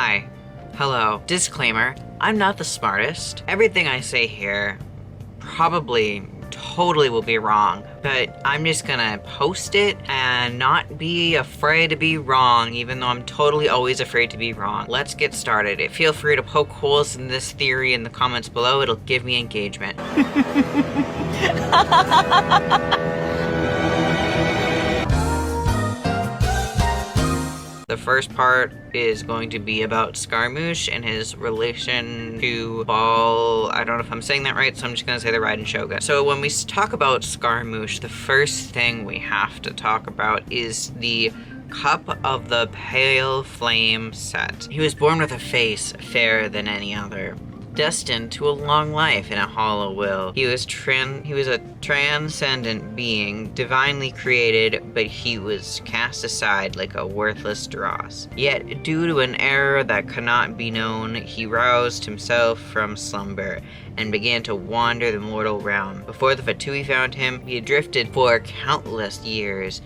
Hi. Hello. Disclaimer, I'm not the smartest. Everything I say here probably totally will be wrong, but I'm just gonna post it and not be afraid to be wrong, even though I'm totally always afraid to be wrong. Let's get started. Feel free to poke holes in this theory in the comments below. It'll give me engagement. The first part is going to be about Scaramouche and his relation to Ball. I don't know if I'm saying that right, so I'm just gonna say the Raiden Shogun. So when we talk about Scaramouche, the first thing we have to talk about is the Cup of the Pale Flame set. He was born with a face fairer than any other, destined to a long life in a hollow will. He was a transcendent being, divinely created, but he was cast aside like a worthless dross. Yet, due to an error that cannot be known, he roused himself from slumber and began to wander the mortal realm. Before the Fatui found him, he had drifted for countless years,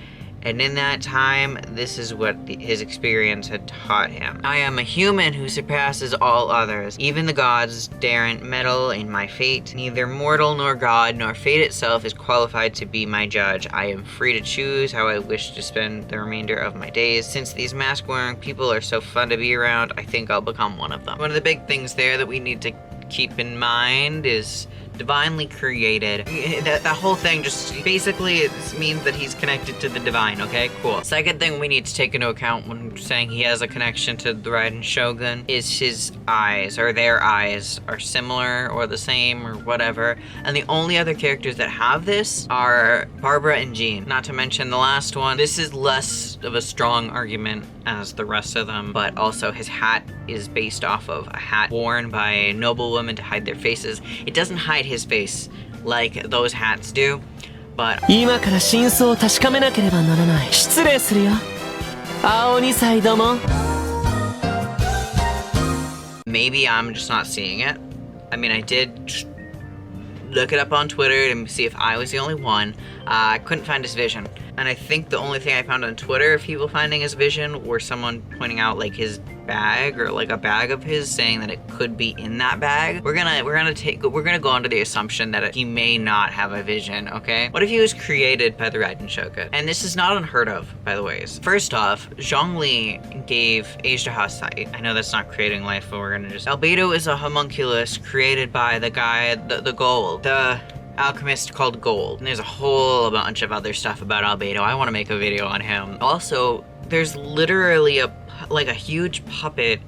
and in that time, this is what his experience had taught him. I am a human who surpasses all others. Even the gods daren't meddle in my fate. Neither mortal nor god nor fate itself is qualified to be my judge. I am free to choose how I wish to spend the remainder of my days. Since these mask-wearing people are so fun to be around, I think I'll become one of them. One of the big things there that we need to keep in mind is divinely created. That whole thing just basically it means that he's connected to the divine, okay? Cool. Second thing we need to take into account when saying he has a connection to the Raiden Shogun is his eyes, or their eyes are similar or the same or whatever. And the only other characters that have this are Barbara and Jean. Not to mention the last one. This is less of a strong argument as the rest of them, but also his hat is based off of a hat worn by noblewomen to hide their faces. It doesn't hide his face like those hats do, but maybe I'm just not seeing it. I mean, I did look it up on Twitter to see if I was the only one. I couldn't find his vision. And I think the only thing I found on Twitter of people finding his vision were someone pointing out like his bag or like a bag of his, saying that it could be in that bag. We're gonna go under the assumption that he may not have a vision, okay? What if he was created by the Raiden Shogun? And this is not unheard of, by the way. First off, Zhongli gave Ageha sight. I know that's not creating life, but we're gonna just... Albedo is a homunculus created by the guy, the Gold. The alchemist called Gold. And there's a whole bunch of other stuff about Albedo. I want to make a video on him. Also, there's literally a huge puppet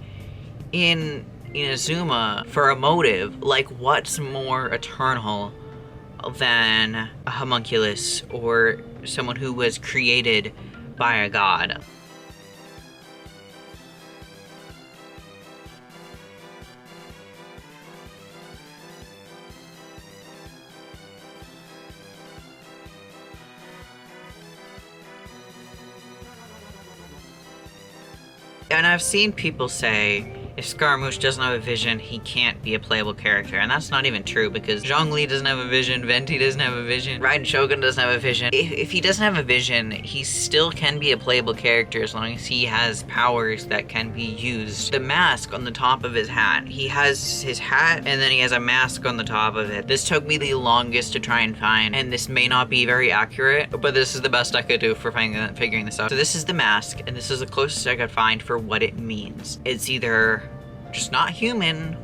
in Inazuma for a motive. Like, what's more eternal than a homunculus or someone who was created by a god? And I've seen people say, if Scaramouche doesn't have a vision, he can't be a playable character. And that's not even true, because Zhongli doesn't have a vision, Venti doesn't have a vision, Raiden Shogun doesn't have a vision. If he doesn't have a vision, he still can be a playable character as long as he has powers that can be used. The mask on the top of his hat, he has his hat and then he has a mask on the top of it. This took me the longest to try and find, and this may not be very accurate, but this is the best I could do for figuring this out. So this is the mask, and this is the closest I could find for what it means. It's either just not human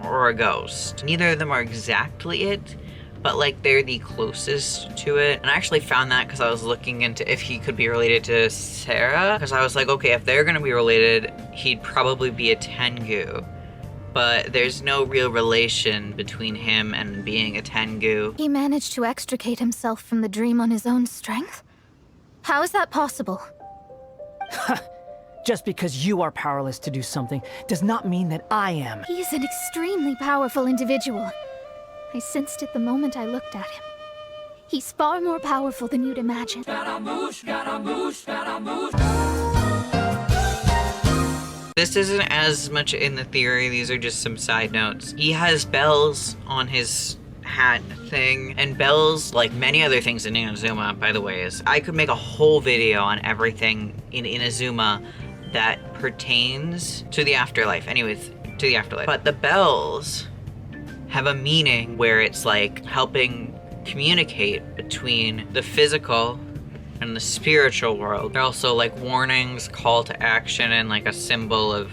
or a ghost. Neither of them are exactly it, but like they're the closest to it. And I actually found that because I was looking into if he could be related to Sarah, because I was like, okay, if they're gonna be related, he'd probably be a Tengu. But there's no real relation between him and being a Tengu. He managed to extricate himself from the dream on his own strength? How is that possible? Just because you are powerless to do something does not mean that I am. He is an extremely powerful individual. I sensed it the moment I looked at him. He's far more powerful than you'd imagine. This isn't as much in the theory, these are just some side notes. He has bells on his hat thing, and bells, like many other things in Inazuma, by the way, is I could make a whole video on everything in Inazuma that pertains to the afterlife. Anyways, to the afterlife. But the bells have a meaning where it's like helping communicate between the physical and the spiritual world. They're also like warnings, call to action, and like a symbol of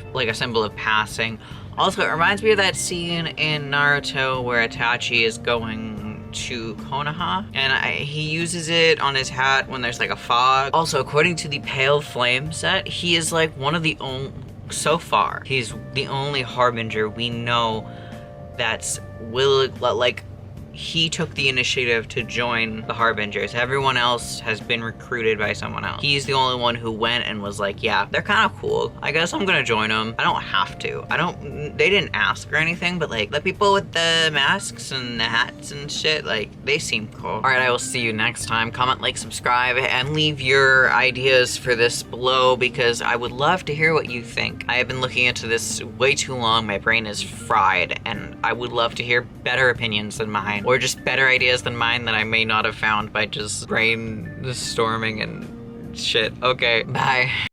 passing. Also, it reminds me of that scene in Naruto where Itachi is going to Konoha, and he uses it on his hat when there's like a fog. Also, according to the Pale Flame set, he is like one of the only, so far, he's the only harbinger we know that's like, he took the initiative to join the Harbingers. Everyone else has been recruited by someone else. He's the only one who went and was like, yeah, they're kind of cool. I guess I'm gonna join them. I don't have to. They didn't ask or anything, but like the people with the masks and the hats and shit, like they seem cool. All right, I will see you next time. Comment, like, subscribe, and leave your ideas for this below because I would love to hear what you think. I have been looking into this way too long. My brain is fried, and I would love to hear better opinions than mine. Or just better ideas than mine that I may not have found by just brainstorming and shit. Okay, bye.